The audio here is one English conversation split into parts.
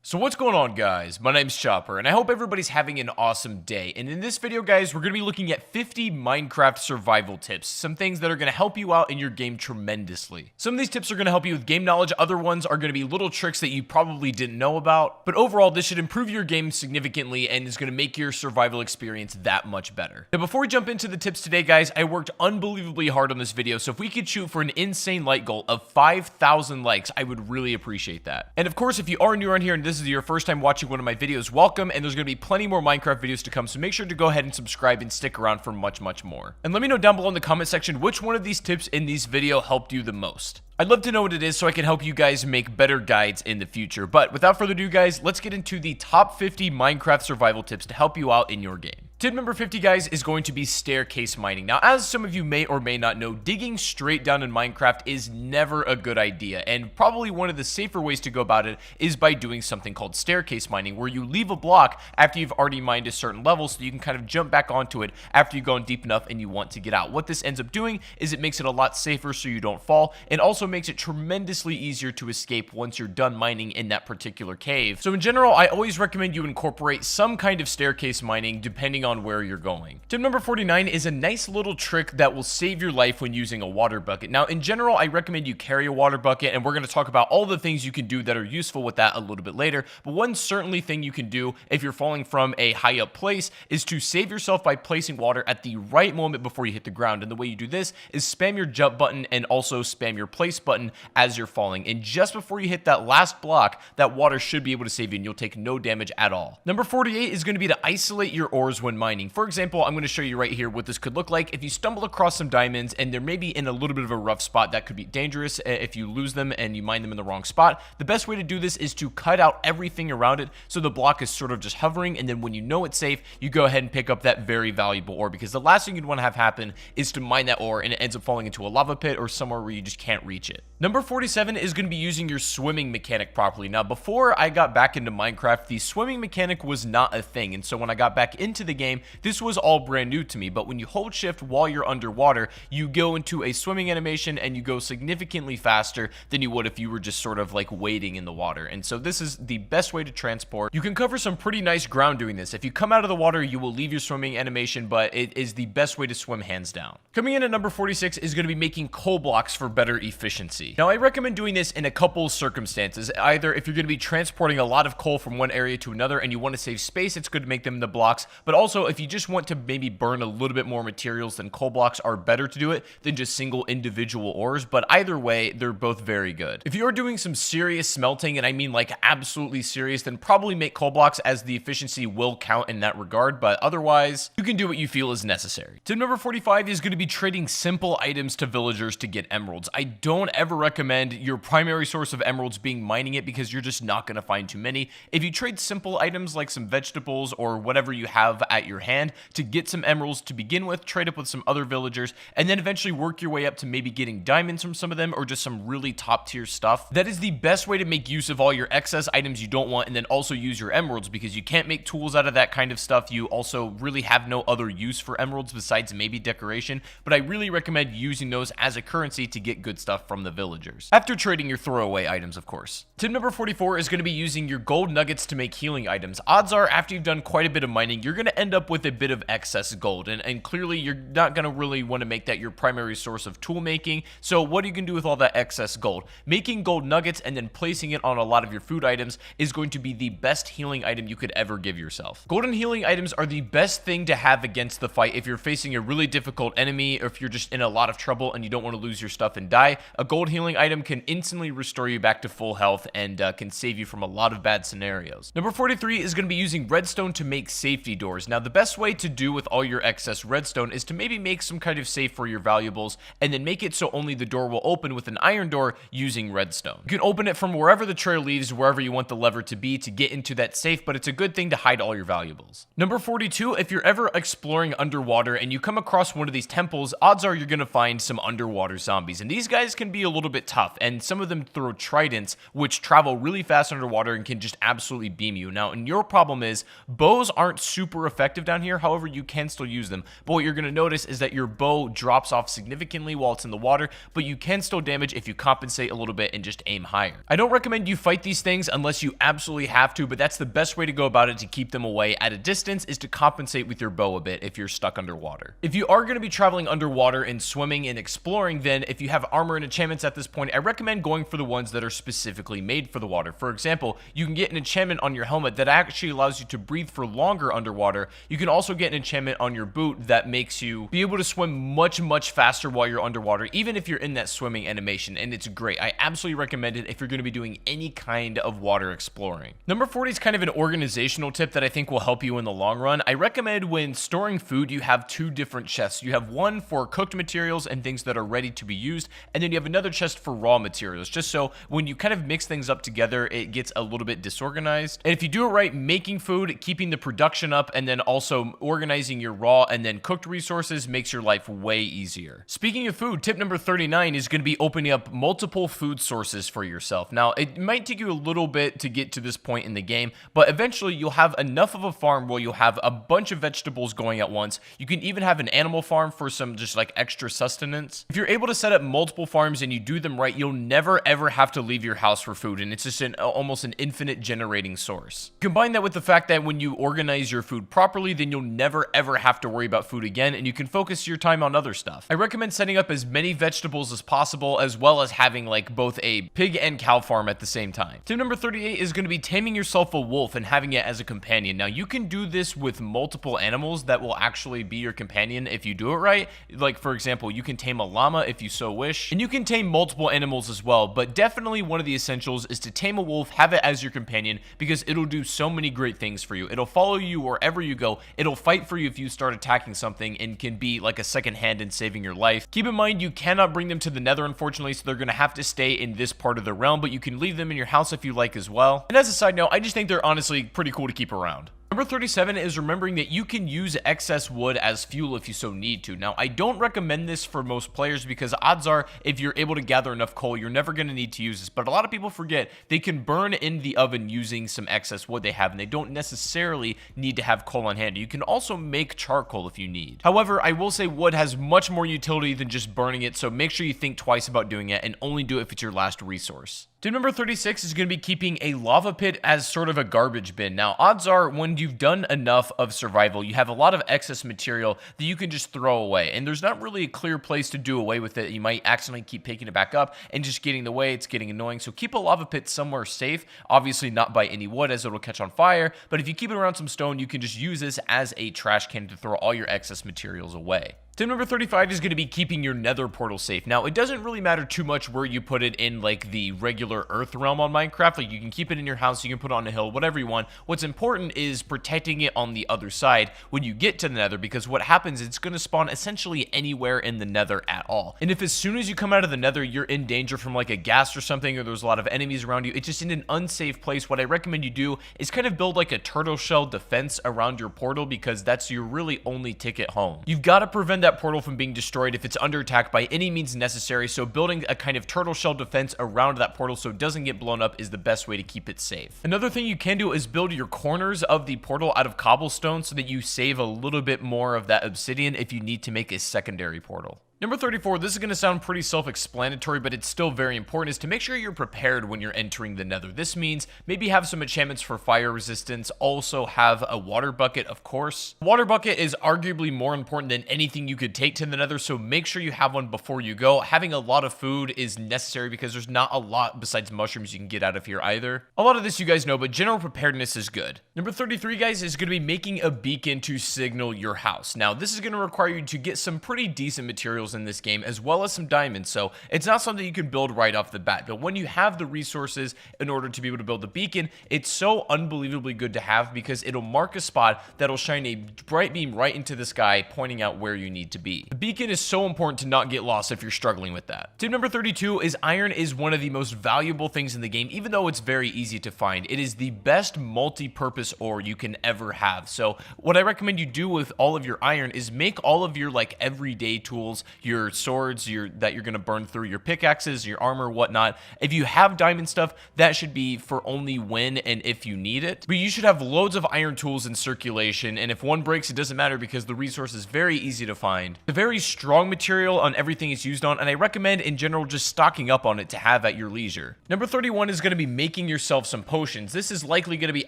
So what's going on, guys? My name's Chopper, and I hope everybody's having an awesome day. And in this video, guys, we're going to be looking at 50 Minecraft survival tips. Some things that are going to help you out in your game tremendously. Some of these tips are going to help you with game knowledge. Other ones are going to be little tricks that you probably didn't know about. But overall, this should improve your game significantly and is going to make your survival experience that much better. Now, before we jump into the tips today, guys, I worked unbelievably hard on this video. So if we could shoot for an insane like goal of 5,000 likes, I would really appreciate that. And of course, if you are new around here and this is your first time watching one of my videos, welcome, and there's going to be plenty more Minecraft videos to come, so make sure to go ahead and subscribe and stick around for much more. And let me know down below in the comment section which one of these tips in this video helped you the most. I'd love to know what it is so I can help you guys make better guides in the future. But without further ado, guys, let's get into the top 50 Minecraft survival tips to help you out in your game. Tip number 50, guys, is going to be staircase mining. Now, as some of you may or may not know, digging straight down in Minecraft is never a good idea, and probably one of the safer ways to go about it is by doing something called staircase mining, where you leave a block after you've already mined a certain level so you can kind of jump back onto it after you've gone deep enough and you want to get out. What this ends up doing is it makes it a lot safer so you don't fall, and also makes it tremendously easier to escape once you're done mining in that particular cave. So in general, I always recommend you incorporate some kind of staircase mining depending on where you're going. Tip number 49 is a nice little trick that will save your life when using a water bucket. Now, in general, I recommend you carry a water bucket, and we're going to talk about all the things you can do that are useful with that a little bit later. But one certainly thing you can do if you're falling from a high up place is to save yourself by placing water at the right moment before you hit the ground. And the way you do this is spam your jump button and also spam your place button as you're falling. And just before you hit that last block, that water should be able to save you and you'll take no damage at all. Number 48 is going to be to isolate your ores when mining. For example, I'm going to show you right here what this could look like if you stumble across some diamonds and they're maybe in a little bit of a rough spot. That could be dangerous if you lose them and you mine them in the wrong spot. The best way to do this is to cut out everything around it so the block is sort of just hovering, and then when you know it's safe, you go ahead and pick up that very valuable ore, because the last thing you'd want to have happen is to mine that ore and it ends up falling into a lava pit or somewhere where you just can't reach it. Number 47 is going to be using your swimming mechanic properly. Now, before I got back into Minecraft, the swimming mechanic was not a thing, and so when I got back into the game, this was all brand new to me. But when you hold shift while you're underwater, you go into a swimming animation and you go significantly faster than you would if you were just sort of like wading in the water. And so this is the best way to transport. You can cover some pretty nice ground doing this. If you come out of the water, you will leave your swimming animation, but it is the best way to swim hands down. Coming in at number 46 is going to be making coal blocks for better efficiency. Now, I recommend doing this in a couple circumstances. Either if you're going to be transporting a lot of coal from one area to another and you want to save space, it's good to make them into blocks. But also, if you just want to maybe burn a little bit more materials, then coal blocks are better to do it than just single individual ores. But either way, they're both very good. If you're doing some serious smelting, and I mean like absolutely serious, then probably make coal blocks, as the efficiency will count in that regard. But otherwise, you can do what you feel is necessary. Tip number 45 is going to be trading simple items to villagers to get emeralds. I don't ever recommend your primary source of emeralds being mining it, because you're just not going to find too many. If you trade simple items like some vegetables or whatever you have at your hand to get some emeralds to begin with, trade up with some other villagers, and then eventually work your way up to maybe getting diamonds from some of them or just some really top tier stuff, that is the best way to make use of all your excess items you don't want, and then also use your emeralds, because you can't make tools out of that kind of stuff. You also really have no other use for emeralds besides maybe decoration, but I really recommend using those as a currency to get good stuff from the villagers, after trading your throwaway items, of course. Tip number 44 is going to be using your gold nuggets to make healing items. Odds are, after you've done quite a bit of mining, you're going to end up with a bit of excess gold, and clearly you're not going to really want to make that your primary source of tool making. So what you can do with all that excess gold? Making gold nuggets and then placing it on a lot of your food items is going to be the best healing item you could ever give yourself. Golden healing items are the best thing to have against the fight if you're facing a really difficult enemy, or if you're just in a lot of trouble and you don't want to lose your stuff and die. A gold healing item can instantly restore you back to full health and can save you from a lot of bad scenarios. Number 43 is going to be using redstone to make safety doors. Now, the best way to do with all your excess redstone is to maybe make some kind of safe for your valuables, and then make it so only the door will open with an iron door using redstone. You can open it from wherever the trail leads, wherever you want the lever to be to get into that safe, but it's a good thing to hide all your valuables. Number 42, if you're ever exploring underwater and you come across one of these temples, odds are you're going to find some underwater zombies, and these guys can be a little bit tough, and some of them throw tridents, which travel really fast underwater and can just absolutely beam you. Now, and your problem is bows aren't super effective effective down here. However, you can still use them. But what you're going to notice is that your bow drops off significantly while it's in the water, but you can still damage if you compensate a little bit and just aim higher. I don't recommend you fight these things unless you absolutely have to, but that's the best way to go about it to keep them away at a distance, is to compensate with your bow a bit if you're stuck underwater. If you are going to be traveling underwater and swimming and exploring, then if you have armor and enchantments at this point, I recommend going for the ones that are specifically made for the water. For example, you can get an enchantment on your helmet that actually allows you to breathe for longer underwater. You can also get an enchantment on your boot that makes you be able to swim much faster while you're underwater, even if you're in that swimming animation, and it's great. I absolutely recommend it if you're going to be doing any kind of water exploring. Number 40 is kind of an organizational tip that I think will help you in the long run. I recommend when storing food, you have two different chests. You have one for cooked materials and things that are ready to be used, and then you have another chest for raw materials, just so when you kind of mix things up together, it gets a little bit disorganized. And if you do it right, making food, keeping the production up, and then also organizing your raw and then cooked resources makes your life way easier. Speaking of food, tip number 39 is going to be opening up multiple food sources for yourself. Now, it might take you a little bit to get to this point in the game, but eventually you'll have enough of a farm where you'll have a bunch of vegetables going at once. You can even have an animal farm for some just like extra sustenance. If you're able to set up multiple farms and you do them right, you'll never ever have to leave your house for food, and it's just almost an infinite generating source. Combine that with the fact that when you organize your food properly, then you'll never ever have to worry about food again, and you can focus your time on other stuff. I recommend setting up as many vegetables as possible, as well as having like both a pig and cow farm at the same time. Tip number 38 is going to be taming yourself a wolf and having it as a companion. Now, you can do this with multiple animals that will actually be your companion if you do it right. Like, for example, you can tame a llama if you so wish, and you can tame multiple animals as well, but definitely one of the essentials is to tame a wolf, have it as your companion, because it'll do so many great things for you. It'll follow you wherever you go. It'll fight for you if you start attacking something, and can be like a second hand in saving your life. Keep in mind, you cannot bring them to the Nether, unfortunately, so they're going to have to stay in this part of the realm, but you can leave them in your house if you like as well. And as a side note, I just think they're honestly pretty cool to keep around. Number 37 is remembering that you can use excess wood as fuel if you so need to. Now, I don't recommend this for most players because odds are if you're able to gather enough coal, you're never going to need to use this. But a lot of people forget they can burn in the oven using some excess wood they have, and they don't necessarily need to have coal on hand. You can also make charcoal if you need. However, I will say wood has much more utility than just burning it, so make sure you think twice about doing it and only do it if it's your last resource. Tip number 36 is going to be keeping a lava pit as sort of a garbage bin. Now, odds are when you've done enough of survival, you have a lot of excess material that you can just throw away, and there's not really a clear place to do away with it. You might accidentally keep picking it back up and just getting in the way. It's getting annoying. So keep a lava pit somewhere safe, obviously not by any wood as it'll catch on fire, but if you keep it around some stone, you can just use this as a trash can to throw all your excess materials away. Tip number 35 is going to be keeping your nether portal safe. Now, it doesn't really matter too much where you put it in like the regular earth realm on Minecraft. Like, you can keep it in your house, you can put it on a hill, whatever you want. What's important is protecting it on the other side when you get to the nether, because what happens is it's going to spawn essentially anywhere in the nether at all. And if as soon as you come out of the nether, you're in danger from like a ghast or something, or there's a lot of enemies around you, it's just in an unsafe place. What I recommend you do is kind of build like a turtle shell defense around your portal, because that's your really only ticket home. You've got to prevent that portal from being destroyed if it's under attack by any means necessary, so building a kind of turtle shell defense around that portal so it doesn't get blown up is the best way to keep it safe. Another thing you can do is build your corners of the portal out of cobblestone so that you save a little bit more of that obsidian if you need to make a secondary portal. Number 34, this is going to sound pretty self-explanatory, but it's still very important, is to make sure you're prepared when you're entering the nether. This means maybe have some enchantments for fire resistance, also have a water bucket, of course. Water bucket is arguably more important than anything you could take to the nether, so make sure you have one before you go. Having a lot of food is necessary because there's not a lot besides mushrooms you can get out of here either. A lot of this you guys know, but general preparedness is good. Number 33, guys, is going to be making a beacon to signal your house. Now, this is going to require you to get some pretty decent materials in this game, as well as some diamonds, so it's not something you can build right off the bat, but when you have the resources in order to be able to build the beacon, it's so unbelievably good to have because it'll mark a spot that'll shine a bright beam right into the sky, pointing out where you need to be. The beacon is so important to not get lost if you're struggling with that. Tip number 32 is iron is one of the most valuable things in the game, even though it's very easy to find. It is the best multi-purpose ore you can ever have, so what I recommend you do with all of your iron is make all of your like everyday tools, your swords that you're going to burn through, your pickaxes, your armor, whatnot. If you have diamond stuff, that should be for only when and if you need it. But you should have loads of iron tools in circulation, and if one breaks, it doesn't matter because the resource is very easy to find. It's a very strong material on everything it's used on, and I recommend in general just stocking up on it to have at your leisure. Number 31 is going to be making yourself some potions. This is likely going to be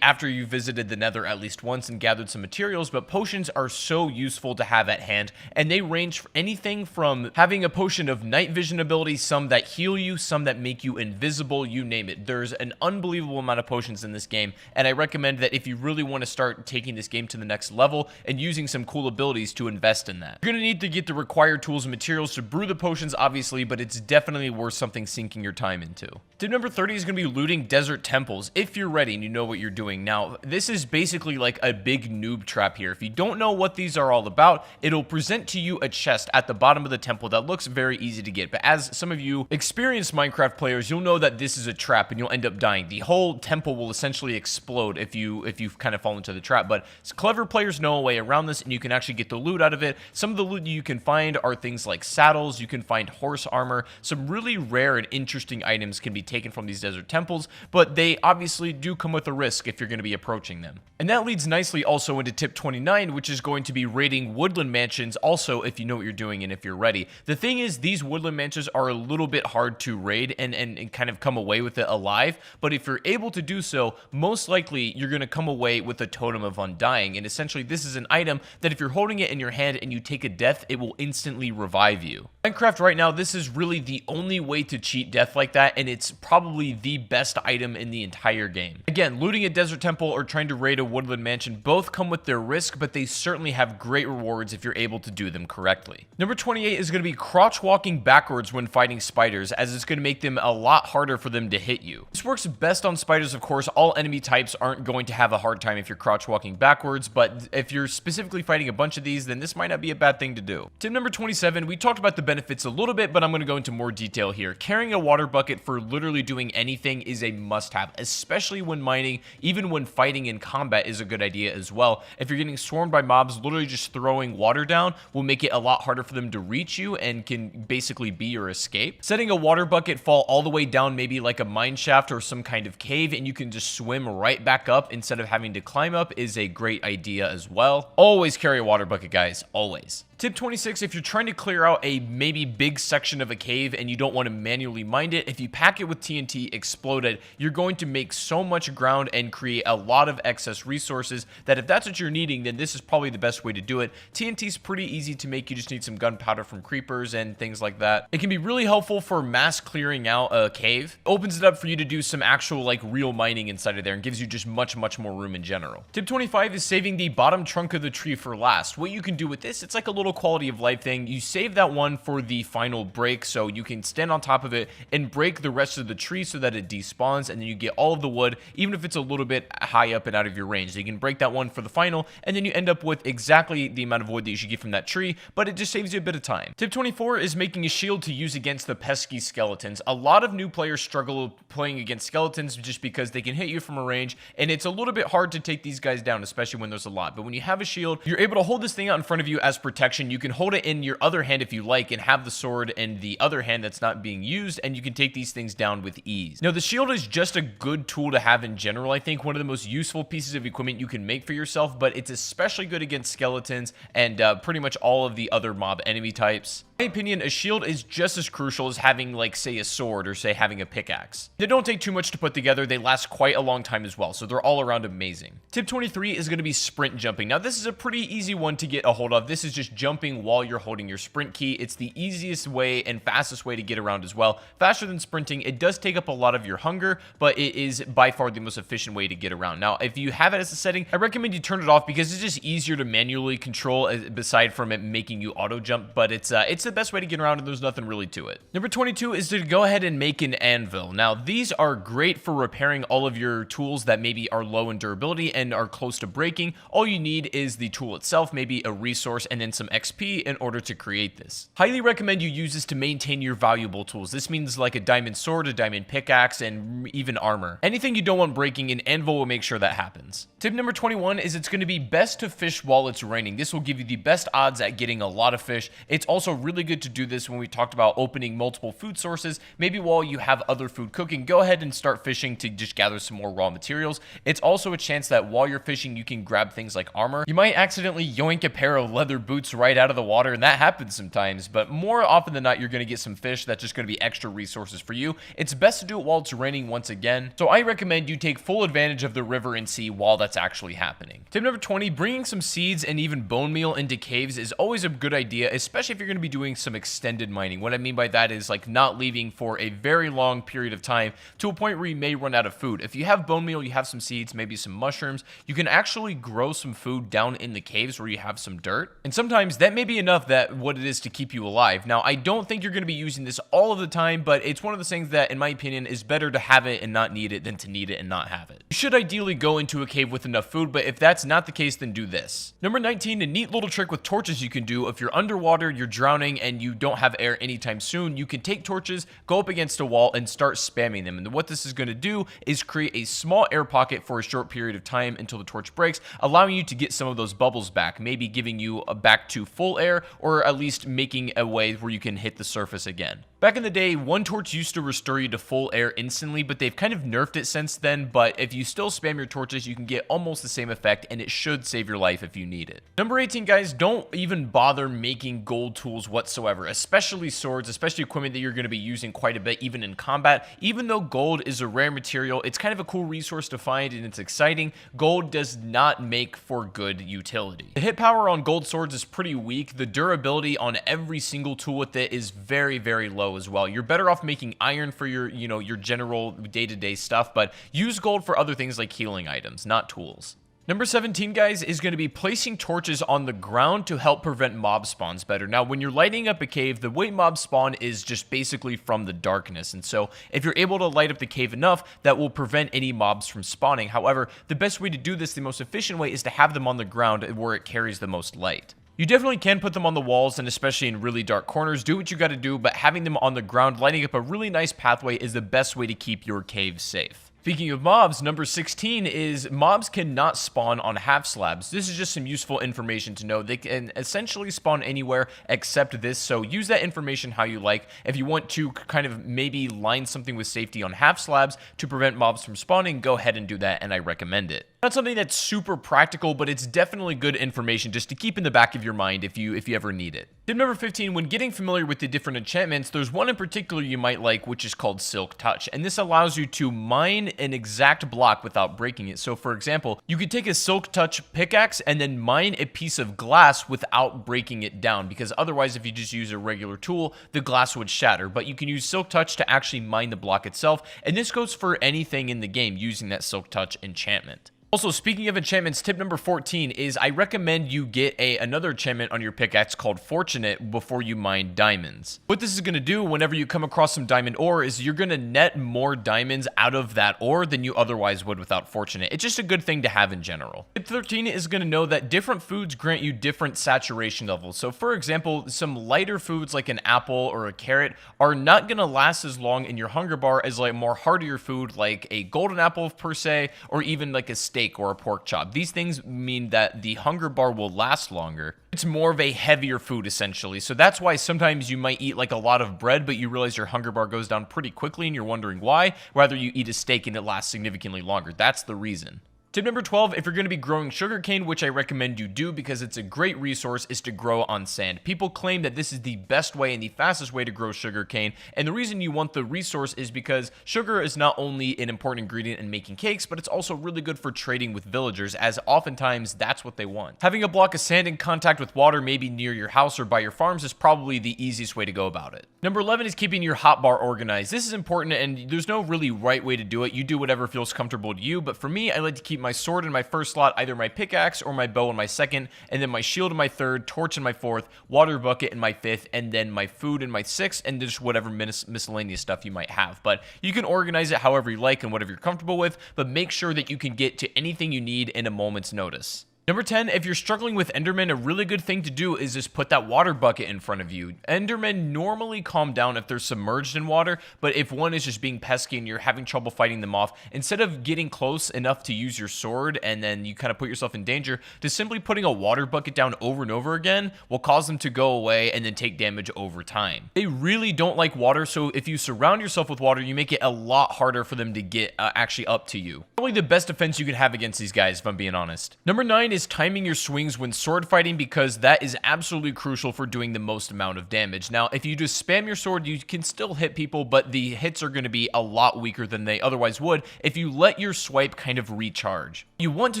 after you visited the Nether at least once and gathered some materials, but potions are so useful to have at hand, and they range for anything from having a potion of night vision ability, some that heal you, some that make you invisible, you name it. There's an unbelievable amount of potions in this game, and I recommend that if you really want to start taking this game to the next level and using some cool abilities, to invest in that. You're going to need to get the required tools and materials to brew the potions, obviously, but it's definitely worth something sinking your time into. Tip number 30 is going to be looting desert temples if you're ready and you know what you're doing. Now, this is basically like a big noob trap here. If you don't know what these are all about, it'll present to you a chest at the bottom of the temple that looks very easy to get. But as some of you experienced Minecraft players, you'll know that this is a trap and you'll end up dying. The whole temple will essentially explode if you kind of fall into the trap. But clever players know a way around this, and you can actually get the loot out of it. Some of the loot you can find are things like saddles. You can find horse armor. Some really rare and interesting items can be taken from these desert temples, but they obviously do come with a risk if you're going to be approaching them. And that leads nicely also into tip 29, which is going to be raiding woodland mansions also if you know what you're doing and if you're ready. The thing is, these woodland mansions are a little bit hard to raid and kind of come away with it alive, but if you're able to do so, most likely you're going to come away with a totem of undying, and essentially this is an item that if you're holding it in your hand and you take a death, it will instantly revive you. Minecraft right now, this is really the only way to cheat death like that, and it's probably the best item in the entire game. Again, looting a desert temple or trying to raid a woodland mansion both come with their risk, but they certainly have great rewards if you're able to do them correctly. Number 28 is going to be crouch walking backwards when fighting spiders, as it's going to make them a lot harder for them to hit you. This works best on spiders, of course. All enemy types aren't going to have a hard time if you're crouch walking backwards, but if you're specifically fighting a bunch of these, then this might not be a bad thing to do. Tip number 27, we talked about the benefits a little bit, but I'm going to go into more detail here. Carrying a water bucket for literally doing anything is a must-have, especially when mining. Even when fighting in combat is a good idea as well. If you're getting swarmed by mobs, literally just throwing water down will make it a lot harder for them to reach you and can basically be your escape. Setting a water bucket fall all the way down, maybe like a mine shaft or some kind of cave, and you can just swim right back up instead of having to climb up, is a great idea as well. Always carry a water bucket, guys. Always. Tip 26, if you're trying to clear out a maybe big section of a cave and you don't want to manually mine it, if you pack it with TNT, explode it, you're going to make so much ground and create a lot of excess resources that if that's what you're needing, then this is probably the best way to do it. TNT is pretty easy to make. You just need some gunpowder from creepers and things like that. It can be really helpful for mass clearing out a cave. It opens it up for you to do some actual like real mining inside of there and gives you just much more room in general. Tip 25 is saving the bottom trunk of the tree for last. What you can do with this, it's like a little quality of life thing. You save that one for the final break, so you can stand on top of it and break the rest of the tree so that it despawns, and then you get all of the wood, even if it's a little bit high up and out of your range. So you can break that one for the final, and then you end up with exactly the amount of wood that you should get from that tree, but it just saves you a bit of time. Tip 24 is making a shield to use against the pesky skeletons. A lot of new players struggle playing against skeletons just because they can hit you from a range, and it's a little bit hard to take these guys down, especially when there's a lot. But when you have a shield, you're able to hold this thing out in front of you as protection. You can hold it in your other hand if you like and have the sword in the other hand that's not being used, and you can take these things down with ease. Now, the shield is just a good tool to have in general. I think one of the most useful pieces of equipment you can make for yourself, but it's especially good against skeletons and pretty much all of the other mob enemy types. In my opinion, a shield is just as crucial as having, like, say, a sword or, say, having a pickaxe. They don't take too much to put together. They last quite a long time as well, so they're all around amazing. Tip 23 is going to be sprint jumping. Now, this is a pretty easy one to get a hold of. This is just jumping while you're holding your sprint key. It's the easiest way and fastest way to get around as well. Faster than sprinting. It does take up a lot of your hunger, but it is by far the most efficient way to get around. Now, if you have it as a setting, I recommend you turn it off because it's just easier to manually control aside from it making you auto jump, but it's the best way to get around, and there's nothing really to it. Number 22 is to go ahead and make an anvil. Now, these are great for repairing all of your tools that maybe are low in durability and are close to breaking. All you need is the tool itself, maybe a resource, and then some XP in order to create this. Highly recommend you use this to maintain your valuable tools. This means like a diamond sword, a diamond pickaxe, and even armor. Anything you don't want breaking, an anvil will make sure that happens. Tip number 21 is it's going to be best to fish while it's raining. This will give you the best odds at getting a lot of fish. It's also really good to do this when we talked about opening multiple food sources. Maybe while you have other food cooking, go ahead and start fishing to just gather some more raw materials. It's also a chance that while you're fishing, you can grab things like armor. You might accidentally yoink a pair of leather boots right out of the water, and that happens sometimes, but more often than not, you're going to get some fish that's just going to be extra resources for you. It's best to do it while it's raining once again. So I recommend you take full advantage of the river and sea while that's actually happening. Tip number 20, bringing some seeds and even bone meal into caves is always a good idea, especially if you're going to be doing some extended mining. What I mean by that is like not leaving for a very long period of time to a point where you may run out of food. If you have bone meal, you have some seeds, maybe some mushrooms, you can actually grow some food down in the caves where you have some dirt. And sometimes that may be enough that what it is to keep you alive. Now, I don't think you're going to be using this all of the time, but it's one of those things that, in my opinion, is better to have it and not need it than to need it and not have it. You should ideally go into a cave with enough food, but if that's not the case, then do this. Number 19, a neat little trick with torches you can do. If you're underwater, you're drowning, and you don't have air anytime soon, you can take torches, go up against a wall, and start spamming them. And what this is going to do is create a small air pocket for a short period of time until the torch breaks, allowing you to get some of those bubbles back, maybe giving you back to full air, or at least making a way where you can hit the surface again. Back in the day, one torch used to restore you to full air instantly, but they've kind of nerfed it since then. But if you still spam your torches, you can get almost the same effect, and it should save your life if you need it. Number 18, guys, don't even bother making gold tools whatsoever, especially swords, especially equipment that you're going to be using quite a bit, even in combat. Even though gold is a rare material, it's kind of a cool resource to find, and it's exciting. Gold does not make for good utility. The hit power on gold swords is pretty weak. The durability on every single tool with it is very, very low as well. You're better off making iron for your, your general day-to-day stuff, but use gold for other things like healing items, not tools. Number 17, guys, is going to be placing torches on the ground to help prevent mob spawns better. Now, when you're lighting up a cave, the way mobs spawn is just basically from the darkness. And so if you're able to light up the cave enough, that will prevent any mobs from spawning. However, the best way to do this, the most efficient way, is to have them on the ground where it carries the most light. You definitely can put them on the walls, and especially in really dark corners, do what you got to do, but having them on the ground, lighting up a really nice pathway is the best way to keep your cave safe. Speaking of mobs, number 16 is mobs cannot spawn on half slabs. This is just some useful information to know. They can essentially spawn anywhere except this, so use that information how you like. If you want to kind of maybe line something with safety on half slabs to prevent mobs from spawning, go ahead and do that, and I recommend it. Not something that's super practical, but it's definitely good information just to keep in the back of your mind if you ever need it. Tip number 15, when getting familiar with the different enchantments, there's one in particular you might like, which is called Silk Touch, and this allows you to mine an exact block without breaking it. So for example, you could take a Silk Touch pickaxe and then mine a piece of glass without breaking it down, because otherwise if you just use a regular tool, the glass would shatter. But you can use Silk Touch to actually mine the block itself, and this goes for anything in the game using that Silk Touch enchantment. Also, speaking of enchantments, tip number 14 is I recommend you get another enchantment on your pickaxe called Fortunate before you mine diamonds. What this is going to do whenever you come across some diamond ore is you're going to net more diamonds out of that ore than you otherwise would without Fortunate. It's just a good thing to have in general. Tip 13 is going to know that different foods grant you different saturation levels. So for example, some lighter foods like an apple or a carrot are not going to last as long in your hunger bar as like more heartier food like a golden apple per se, or even like a steak or a pork chop. These things mean that the hunger bar will last longer. It's more of a heavier food essentially. So that's why sometimes you might eat like a lot of bread, but you realize your hunger bar goes down pretty quickly and you're wondering why. Rather you eat a steak and it lasts significantly longer. That's the reason. Tip number 12, if you're going to be growing sugarcane, which I recommend you do because it's a great resource, is to grow on sand. People claim that this is the best way and the fastest way to grow sugarcane, and the reason you want the resource is because sugar is not only an important ingredient in making cakes, but it's also really good for trading with villagers, as oftentimes that's what they want. Having a block of sand in contact with water, maybe near your house or by your farms, is probably the easiest way to go about it. Number 11 is keeping your hotbar organized. This is important, and there's no really right way to do it. You do whatever feels comfortable to you, but for me, I like to keep my sword in my first slot, either my pickaxe or my bow in my second, and then my shield in my third, torch in my fourth, water bucket in my fifth, and then my food in my sixth, and just whatever miscellaneous stuff you might have. But you can organize it however you like and whatever you're comfortable with, but make sure that you can get to anything you need in a moment's notice. Number 10, if you're struggling with Enderman, a really good thing to do is just put that water bucket in front of you. Endermen normally calm down if they're submerged in water, but if one is just being pesky and you're having trouble fighting them off, instead of getting close enough to use your sword and then you kind of put yourself in danger, just simply putting a water bucket down over and over again will cause them to go away and then take damage over time. They really don't like water, so if you surround yourself with water, you make it a lot harder for them to get actually up to you. Probably the best defense you can have against these guys, if I'm being honest. Number 9 is timing your swings when sword fighting, because that is absolutely crucial for doing the most amount of damage. Now, if you just spam your sword, you can still hit people, but the hits are going to be a lot weaker than they otherwise would if you let your swipe kind of recharge. What you want to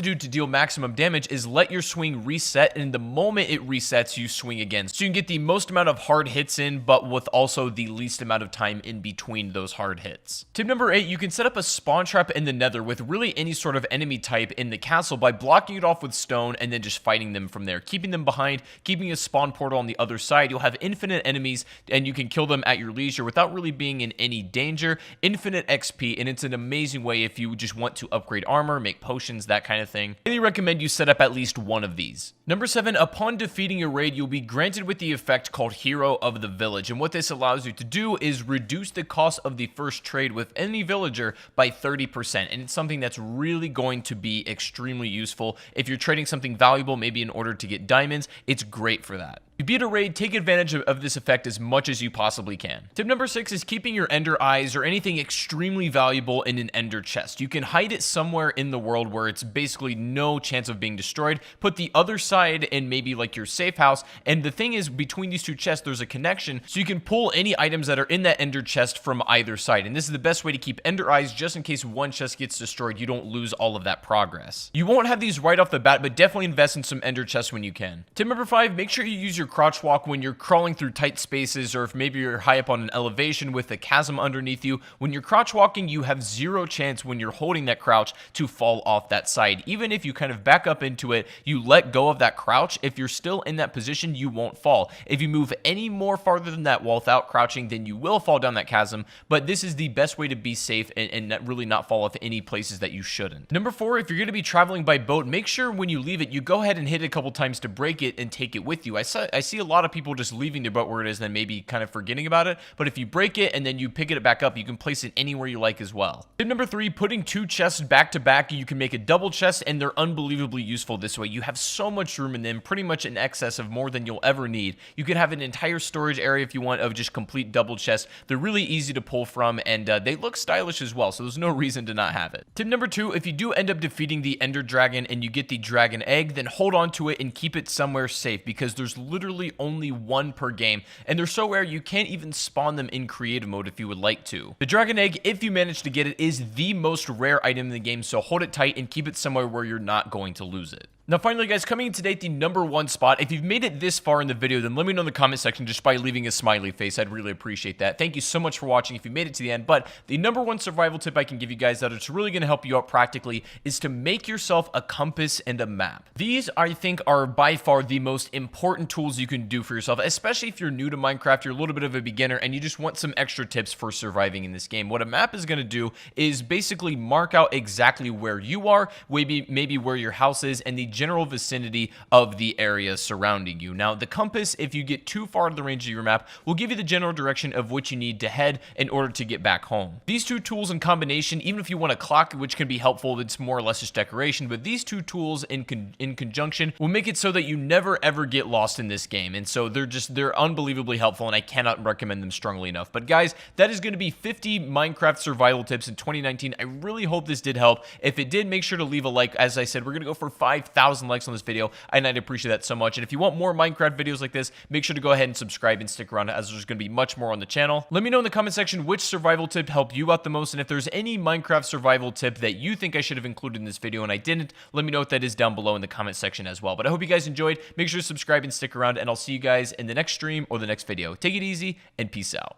do to deal maximum damage is let your swing reset, and the moment it resets, you swing again. So you can get the most amount of hard hits in, but with also the least amount of time in between those hard hits. Tip number 8, you can set up a spawn trap in the nether with really any sort of enemy type in the castle by blocking it off with stone and then just fighting them from there, keeping them behind, keeping a spawn portal on the other side. You'll have infinite enemies and you can kill them at your leisure without really being in any danger. Infinite XP, and it's an amazing way if you just want to upgrade armor, make potions, that kind of thing. I really recommend you set up at least one of these. Number 7, upon defeating a raid, you'll be granted with the effect called Hero of the Village, and what this allows you to do is reduce the cost of the first trade with any villager by 30%, and it's something that's really going to be extremely useful. If you're trading something valuable, maybe in order to get diamonds, it's great for that. If you beat a raid, take advantage of this effect as much as you possibly can. Tip number 6 is keeping your ender eyes or anything extremely valuable in an ender chest. You can hide it somewhere in the world where it's basically no chance of being destroyed. Put the other side in maybe like your safe house, and the thing is, between these two chests there's a connection, so you can pull any items that are in that ender chest from either side, and this is the best way to keep ender eyes just in case one chest gets destroyed. You don't lose all of that progress. You won't have these right off the bat, but definitely invest in some ender chests when you can. Tip number 5, make sure you use your crouch walk when you're crawling through tight spaces, or if maybe you're high up on an elevation with a chasm underneath you. When you're crouch walking, you have zero chance when you're holding that crouch to fall off that side. Even if you kind of back up into it, you let go of that crouch, if you're still in that position, you won't fall. If you move any more farther than that without crouching, then you will fall down that chasm, but this is the best way to be safe and really not fall off any places that you shouldn't. Number 4, if you're going to be traveling by boat, make sure when you leave it, you go ahead and hit it a couple times to break it and take it with you. I see a lot of people just leaving their boat where it is and then maybe kind of forgetting about it, but if you break it and then you pick it back up, you can place it anywhere you like as well. Tip number 3, putting 2 chests back to back. You can make a double chest, and they're unbelievably useful this way. You have so much room in them, pretty much in excess of more than you'll ever need. You can have an entire storage area if you want of just complete double chests. They're really easy to pull from, and they look stylish as well, so there's no reason to not have it. Tip number 2, if you do end up defeating the Ender Dragon and you get the dragon egg, then hold on to it and keep it somewhere safe, because there's literally only one per game, and they're so rare you can't even spawn them in creative mode if you would like to. The dragon egg, if you manage to get it, is the most rare item in the game, so hold it tight and keep it somewhere where you're not going to lose it. Now finally guys, coming in today at the number 1 spot, if you've made it this far in the video, then let me know in the comment section just by leaving a smiley face. I'd really appreciate that. Thank you so much for watching if you made it to the end, but the number 1 survival tip I can give you guys that it's really going to help you out practically is to make yourself a compass and a map. These, I think, are by far the most important tools you can do for yourself, especially if you're new to Minecraft, you're a little bit of a beginner, and you just want some extra tips for surviving in this game. What a map is going to do is basically mark out exactly where you are, maybe where your house is, and the general vicinity of the area surrounding you. Now, the compass, if you get too far to the range of your map, will give you the general direction of which you need to head in order to get back home. These two tools in combination, even if you want a clock, which can be helpful, it's more or less just decoration, but these two tools in conjunction will make it so that you never ever get lost in this game, and so they're unbelievably helpful, and I cannot recommend them strongly enough. But guys, that is going to be 50 Minecraft survival tips in 2019. I really hope this did help. If it did, make sure to leave a like. As I said, we're going to go for 5,000 likes on this video, and I'd appreciate that so much. And if you want more Minecraft videos like this, make sure to go ahead and subscribe and stick around, as there's going to be much more on the channel. Let me know in the comment section which survival tip helped you out the most, and if there's any Minecraft survival tip that you think I should have included in this video and I didn't, let me know what that is down below in the comment section as well. But I hope you guys enjoyed. Make sure to subscribe and stick around, and I'll see you guys in the next stream or the next video. Take it easy, and peace out.